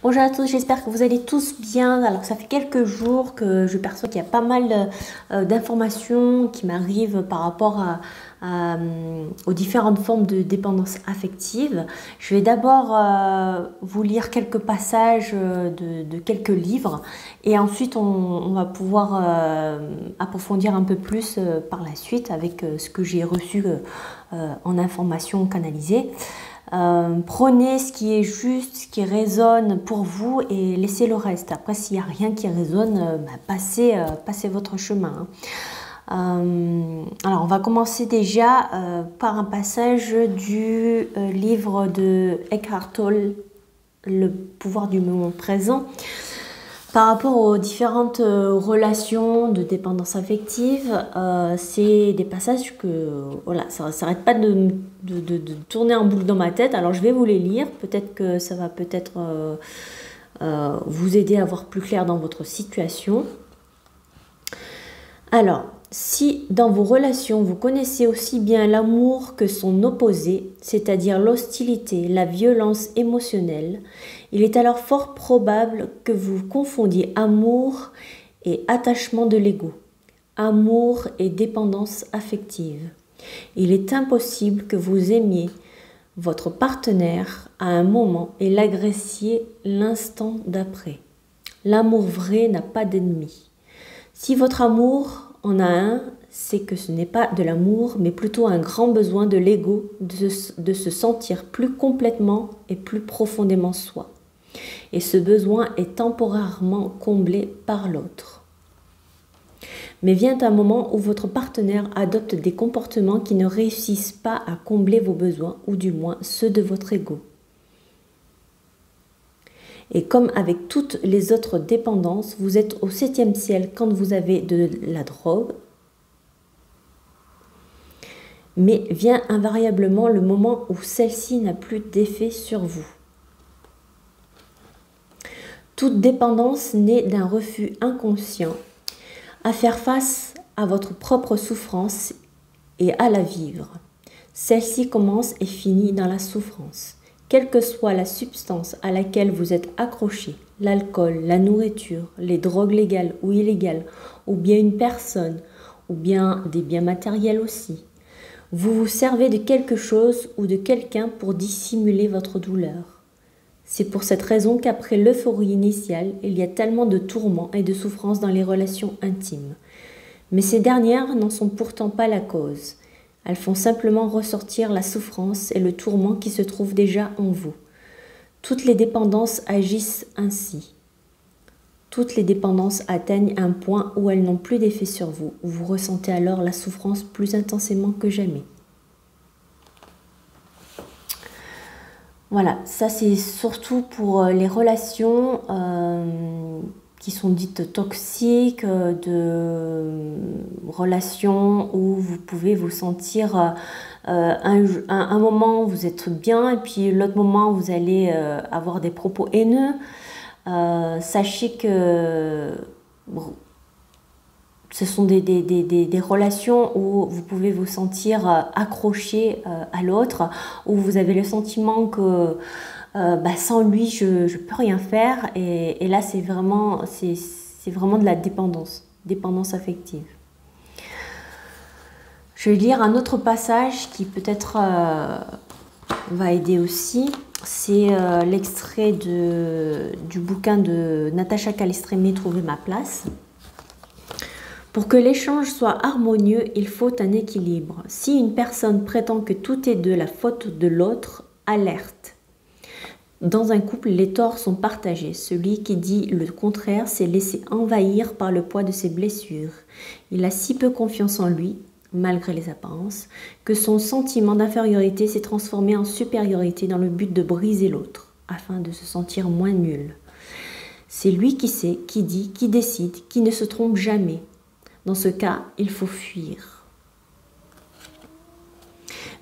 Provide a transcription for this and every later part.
Bonjour à tous, j'espère que vous allez tous bien. Alors ça fait quelques jours que je perçois qu'il y a pas mal d'informations qui m'arrivent par rapport aux différentes formes de dépendance affective. Je vais d'abord vous lire quelques passages de quelques livres et ensuite on va pouvoir approfondir un peu plus par la suite avec ce que j'ai reçu en information canalisée. Prenez ce qui est juste, ce qui résonne pour vous et laissez le reste. Après, s'il n'y a rien qui résonne, passez votre chemin. Alors, on va commencer déjà par un passage du livre de Eckhart Tolle, Le pouvoir du moment présent. Par rapport aux différentes relations de dépendance affective, c'est des passages que voilà, ça n'arrête pas de tourner en boucle dans ma tête. Alors je vais vous les lire, peut-être que ça va peut-être vous aider à voir plus clair dans votre situation. Alors, si dans vos relations vous connaissez aussi bien l'amour que son opposé, c'est-à-dire l'hostilité, la violence émotionnelle, il est alors fort probable que vous confondiez amour et attachement de l'ego, amour et dépendance affective. Il est impossible que vous aimiez votre partenaire à un moment et l'agressiez l'instant d'après. L'amour vrai n'a pas d'ennemi. Si votre amour en a un, c'est que ce n'est pas de l'amour, mais plutôt un grand besoin de l'ego de se sentir plus complètement et plus profondément soi. Et ce besoin est temporairement comblé par l'autre. Mais vient un moment où votre partenaire adopte des comportements qui ne réussissent pas à combler vos besoins, ou du moins ceux de votre ego. Et comme avec toutes les autres dépendances, vous êtes au 7e ciel quand vous avez de la drogue, mais vient invariablement le moment où celle-ci n'a plus d'effet sur vous. Toute dépendance naît d'un refus inconscient à faire face à votre propre souffrance et à la vivre. Celle-ci commence et finit dans la souffrance. Quelle que soit la substance à laquelle vous êtes accroché, l'alcool, la nourriture, les drogues légales ou illégales, ou bien une personne, ou bien des biens matériels aussi, vous vous servez de quelque chose ou de quelqu'un pour dissimuler votre douleur. C'est pour cette raison qu'après l'euphorie initiale, il y a tellement de tourments et de souffrances dans les relations intimes. Mais ces dernières n'en sont pourtant pas la cause. Elles font simplement ressortir la souffrance et le tourment qui se trouvent déjà en vous. Toutes les dépendances agissent ainsi. Toutes les dépendances atteignent un point où elles n'ont plus d'effet sur vous, où vous ressentez alors la souffrance plus intensément que jamais. Voilà, ça c'est surtout pour les relations qui sont dites toxiques, de relations où vous pouvez vous sentir un moment vous êtes bien et puis l'autre moment vous allez avoir des propos haineux. Sachez que ce sont des relations où vous pouvez vous sentir accroché à l'autre, où vous avez le sentiment que sans lui, je ne peux rien faire. Et là, c'est vraiment de la dépendance affective. Je vais lire un autre passage qui peut-être va aider aussi. C'est l'extrait du bouquin de Natacha Calestrémé, Trouver ma place. Pour que l'échange soit harmonieux, il faut un équilibre. Si une personne prétend que tout est de la faute de l'autre, alerte. Dans un couple, les torts sont partagés. Celui qui dit le contraire s'est laissé envahir par le poids de ses blessures. Il a si peu confiance en lui, malgré les apparences, que son sentiment d'infériorité s'est transformé en supériorité dans le but de briser l'autre, afin de se sentir moins nul. C'est lui qui sait, qui dit, qui décide, qui ne se trompe jamais. Dans ce cas, il faut fuir.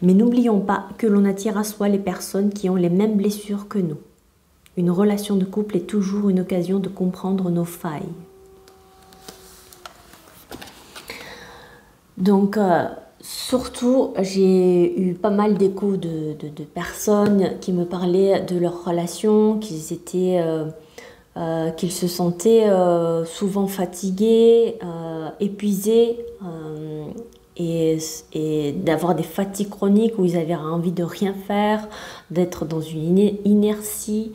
Mais n'oublions pas que l'on attire à soi les personnes qui ont les mêmes blessures que nous. Une relation de couple est toujours une occasion de comprendre nos failles. Donc Surtout, j'ai eu pas mal d'échos de personnes qui me parlaient de leur relation, qu'ils se sentaient souvent fatigués, épuisés, et, et d'avoir des fatigues chroniques où ils avaient envie de rien faire, d'être dans une inertie.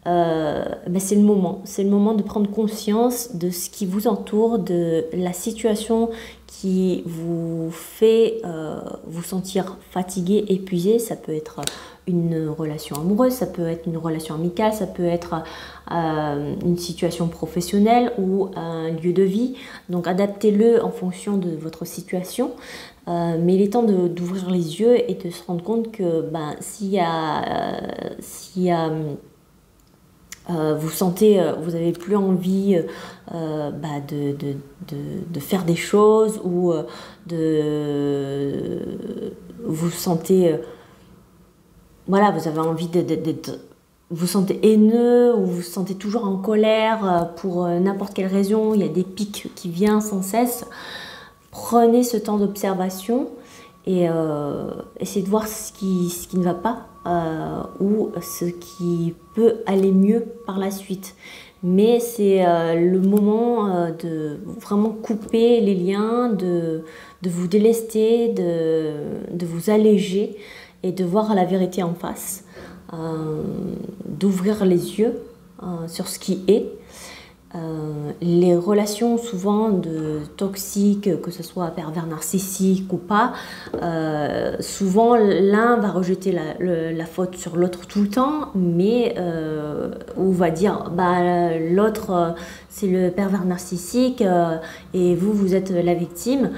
Ben c'est le moment de prendre conscience de ce qui vous entoure, de la situation qui vous fait vous sentir fatigué, épuisé. Ça peut être une relation amoureuse, ça peut être une relation amicale, ça peut être une situation professionnelle ou un lieu de vie. Donc adaptez-le en fonction de votre situation. Mais il est temps d'ouvrir les yeux et de se rendre compte que ben, s'il y a vous sentez, vous avez plus envie bah, de faire des choses ou vous sentez, voilà, vous avez envie vous sentez haineux ou vous vous sentez toujours en colère pour n'importe quelle raison, il y a des pics qui viennent sans cesse. Prenez ce temps d'observation et essayez de voir ce qui ne va pas ou ce qui peut aller mieux par la suite. Mais c'est le moment de vraiment couper les liens, de vous délester, de vous alléger et de voir la vérité en face, d'ouvrir les yeux sur ce qui est. Les relations souvent toxiques, que ce soit pervers narcissique ou pas, souvent l'un va rejeter la faute sur l'autre tout le temps, mais ou va dire bah, l'autre c'est le pervers narcissique et vous êtes la victime.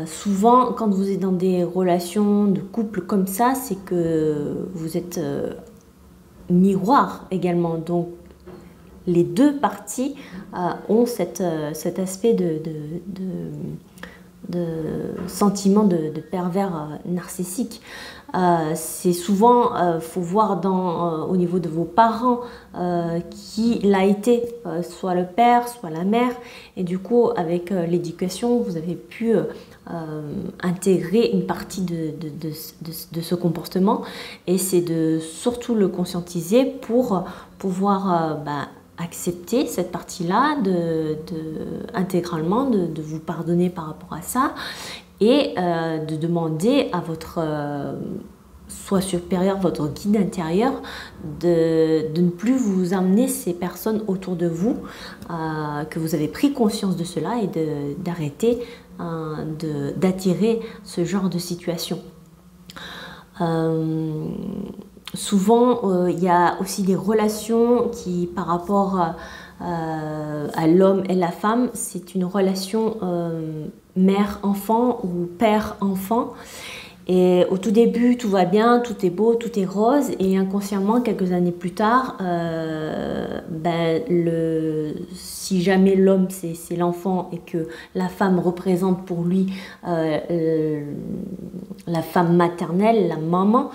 Souvent quand vous êtes dans des relations de couple comme ça, c'est que vous êtes miroir également, donc les deux parties ont cet aspect de sentiment de pervers narcissique. C'est souvent, faut voir au niveau de vos parents qui l'a été, soit le père, soit la mère, et du coup avec l'éducation vous avez pu intégrer une partie de ce comportement, et c'est de surtout le conscientiser pour pouvoir accepter cette partie-là intégralement, de vous pardonner par rapport à ça, et de demander à votre soit supérieur, votre guide intérieur, de ne plus vous amener ces personnes autour de vous, que vous avez pris conscience de cela, et d'arrêter d'attirer ce genre de situation. Souvent, il y a aussi des relations qui, par rapport à l'homme et la femme, c'est une relation mère-enfant ou père-enfant. Et au tout début, tout va bien, tout est beau, tout est rose, et inconsciemment, quelques années plus tard, si jamais l'homme c'est l'enfant et que la femme représente pour lui la femme maternelle, la maman,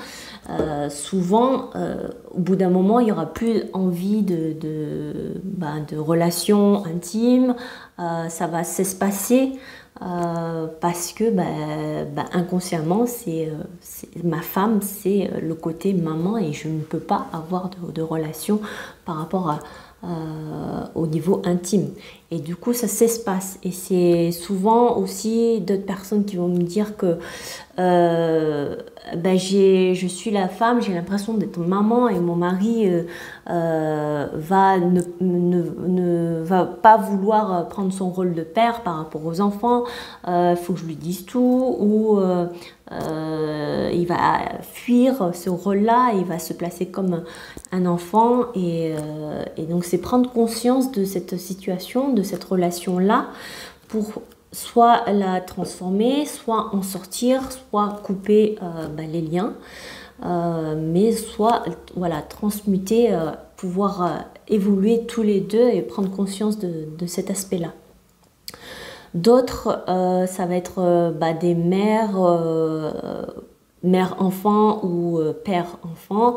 souvent, au bout d'un moment, il n'y aura plus envie de relations intimes, ça va s'espacer. Parce que inconsciemment ma femme, c'est le côté maman, et je ne peux pas avoir de relation par rapport au niveau intime, et du coup ça s'espace. Et c'est souvent aussi d'autres personnes qui vont me dire que je suis la femme, j'ai l'impression d'être maman, et mon mari ne va pas vouloir prendre son rôle de père par rapport aux enfants, faut que je lui dise tout, ou il va fuir ce rôle-là, il va se placer comme un enfant, et donc c'est prendre conscience de cette situation, de cette relation-là, pour soit la transformer, soit en sortir, soit couper les liens, mais soit voilà, transmuter, pouvoir évoluer tous les deux et prendre conscience de cet aspect-là. D'autres, ça va être des mères mère-enfant ou père-enfant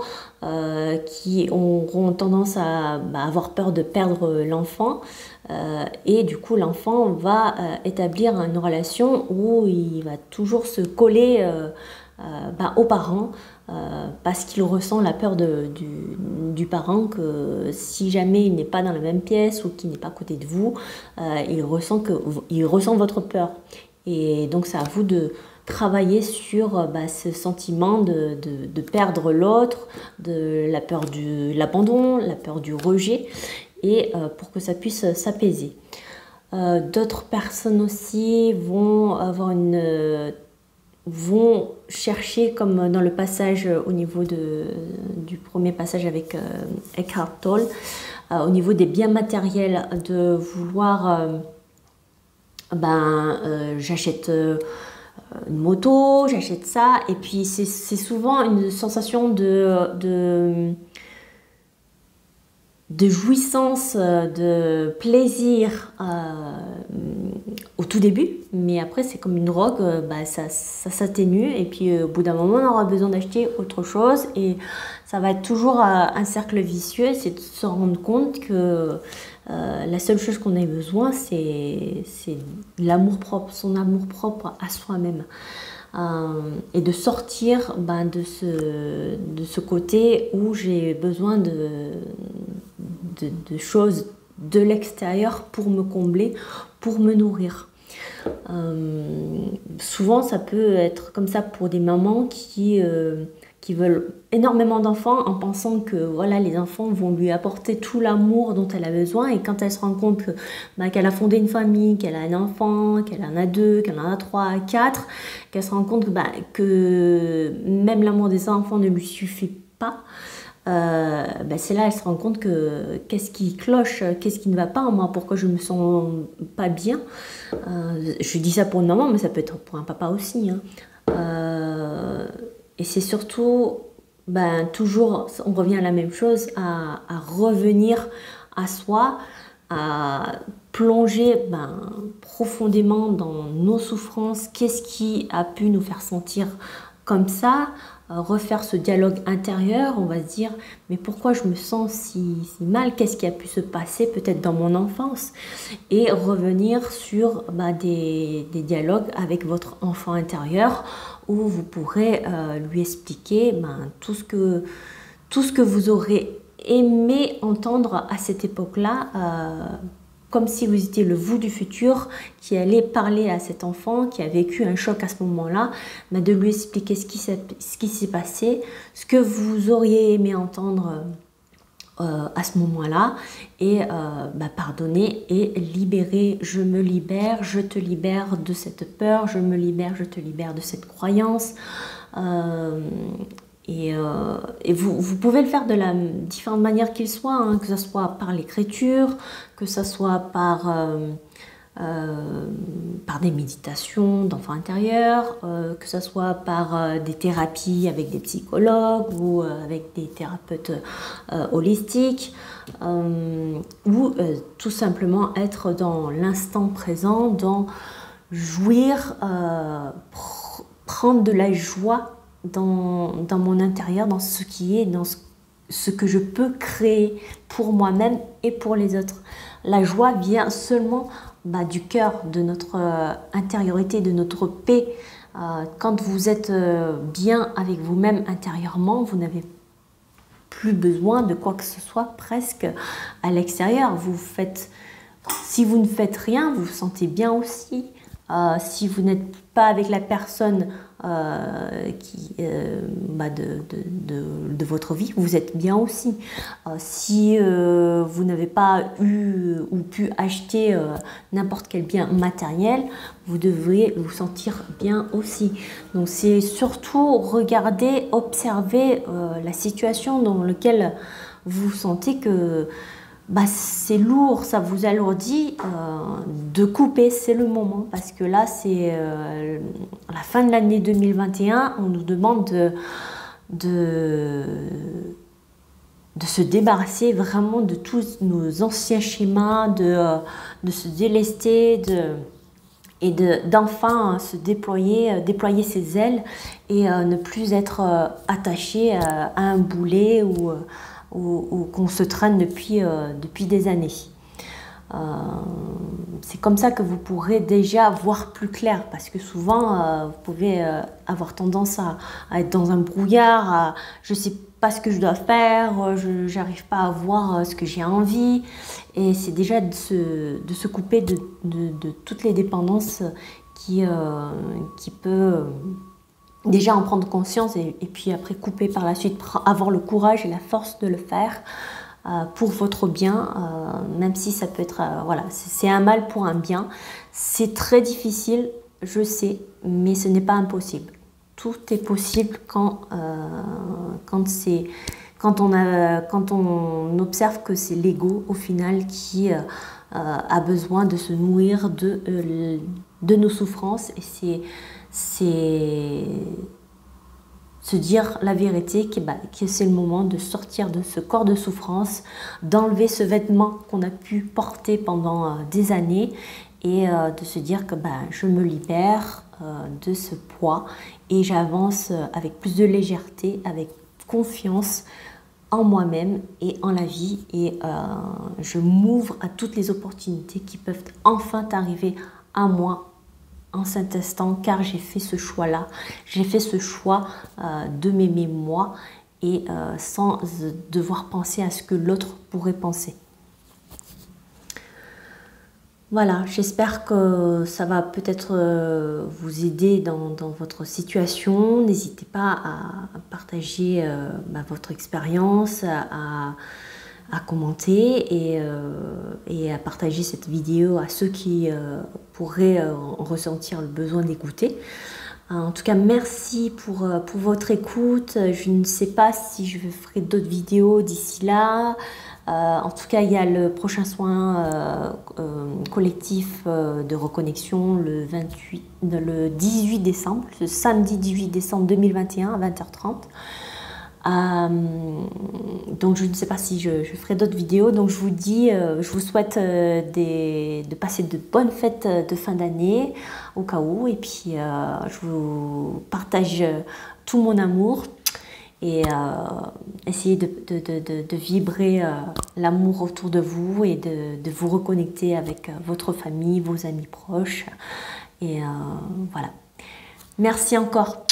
qui auront tendance à avoir peur de perdre l'enfant et du coup l'enfant va établir une relation où il va toujours se coller aux parents parce qu'il ressent la peur du parent que si jamais il n'est pas dans la même pièce ou qu'il n'est pas à côté de vous, il ressent votre peur. Et donc c'est à vous de travailler sur ce sentiment de perdre l'autre, de la peur de l'abandon, la peur du rejet, et pour que ça puisse s'apaiser. D'autres personnes aussi vont chercher, comme dans le passage au niveau du premier passage avec Eckhart Tolle, au niveau des biens matériels, de vouloir j'achète une moto, j'achète ça, et puis c'est souvent une sensation de jouissance, de plaisir au tout début, mais après c'est comme une drogue, ça s'atténue et puis au bout d'un moment on aura besoin d'acheter autre chose et ça va être toujours un cercle vicieux. C'est de se rendre compte que la seule chose qu'on ait besoin c'est l'amour propre, son amour propre à soi-même. Et de sortir de ce côté où j'ai besoin de choses de l'extérieur pour me combler, pour me nourrir. Souvent ça peut être comme ça pour des mamans qui veulent énormément d'enfants en pensant que voilà, les enfants vont lui apporter tout l'amour dont elle a besoin, et quand elle se rend compte qu'elle a fondé une famille, qu'elle a un enfant, qu'elle en a deux, qu'elle en a trois, quatre, qu'elle se rend compte que même l'amour des enfants ne lui suffit pas, c'est là elle se rend compte que qu'est-ce qui cloche, qu'est-ce qui ne va pas en moi, pourquoi je me sens pas bien. Je dis ça pour une maman, mais ça peut être pour un papa aussi, hein. Et c'est surtout, toujours, on revient à la même chose, à revenir à soi, à plonger profondément dans nos souffrances, qu'est-ce qui a pu nous faire sentir comme ça, refaire ce dialogue intérieur, on va se dire mais pourquoi je me sens si mal, qu'est-ce qui a pu se passer peut-être dans mon enfance, et revenir sur des dialogues avec votre enfant intérieur où vous pourrez lui expliquer tout ce que vous aurez aimé entendre à cette époque-là, comme si vous étiez le vous du futur qui allait parler à cet enfant qui a vécu un choc à ce moment-là, de lui expliquer ce qui s'est passé, ce que vous auriez aimé entendre à ce moment-là, et pardonner et libérer. Je me libère, je te libère de cette peur, je me libère, je te libère de cette croyance. Et vous pouvez le faire de la différente manière qu'il soit, hein, que ce soit par l'écriture, que ce soit par des méditations d'enfants intérieurs, que ce soit par des thérapies avec des psychologues ou avec des thérapeutes holistiques, ou tout simplement être dans l'instant présent, dans jouir, prendre de la joie dans mon intérieur, dans ce qui est, dans ce que je peux créer pour moi-même et pour les autres. La joie vient seulement du cœur, de notre intériorité, de notre paix. Quand vous êtes bien avec vous-même intérieurement, vous n'avez plus besoin de quoi que ce soit presque à l'extérieur. Si vous ne faites rien, vous vous sentez bien aussi. Si vous n'êtes pas avec la personne de votre vie, vous êtes bien aussi. Si vous n'avez pas eu ou pu acheter n'importe quel bien matériel, vous devriez vous sentir bien aussi. Donc c'est surtout regarder, observer la situation dans laquelle vous sentez que c'est lourd, ça vous alourdit, de couper, c'est le moment, parce que là c'est la fin de l'année 2021, on nous demande de se débarrasser vraiment de tous nos anciens schémas, de se délester, et d'enfin se déployer ses ailes et ne plus être attaché à un boulet ou qu'on se traîne depuis des années. C'est comme ça que vous pourrez déjà voir plus clair, parce que souvent vous pouvez avoir tendance à être dans un brouillard, je sais pas ce que je dois faire, je n'arrive pas à voir ce que j'ai envie, et c'est déjà de se couper de toutes les dépendances qui peut déjà en prendre conscience et puis après couper par la suite, avoir le courage et la force de le faire. Pour votre bien, même si ça peut être, voilà, c'est un mal pour un bien. C'est très difficile, je sais, mais ce n'est pas impossible. Tout est possible quand on observe que c'est l'ego, au final, qui a besoin de se nourrir de nos souffrances. Et c'est se dire la vérité, que c'est le moment de sortir de ce corps de souffrance, d'enlever ce vêtement qu'on a pu porter pendant des années et de se dire que je me libère de ce poids et j'avance avec plus de légèreté, avec confiance en moi-même et en la vie, et je m'ouvre à toutes les opportunités qui peuvent enfin arriver à moi en cet instant, car j'ai fait ce choix-là. J'ai fait ce choix de m'aimer moi et sans devoir penser à ce que l'autre pourrait penser. Voilà, j'espère que ça va peut-être vous aider dans votre situation. N'hésitez pas à partager votre expérience, à commenter et à partager cette vidéo à ceux qui pourraient ressentir le besoin d'écouter. En tout cas, merci pour votre écoute. Je ne sais pas si je ferai d'autres vidéos d'ici là. En tout cas, il y a le prochain soin collectif de reconnexion le 18 décembre, le samedi 18 décembre 2021 à 20h30. Donc je ne sais pas si je ferai d'autres vidéos, donc je vous dis, je vous souhaite de passer de bonnes fêtes de fin d'année au cas où, et puis je vous partage tout mon amour et essayez de vibrer l'amour autour de vous et de vous reconnecter avec votre famille, vos amis proches, et voilà. Merci encore.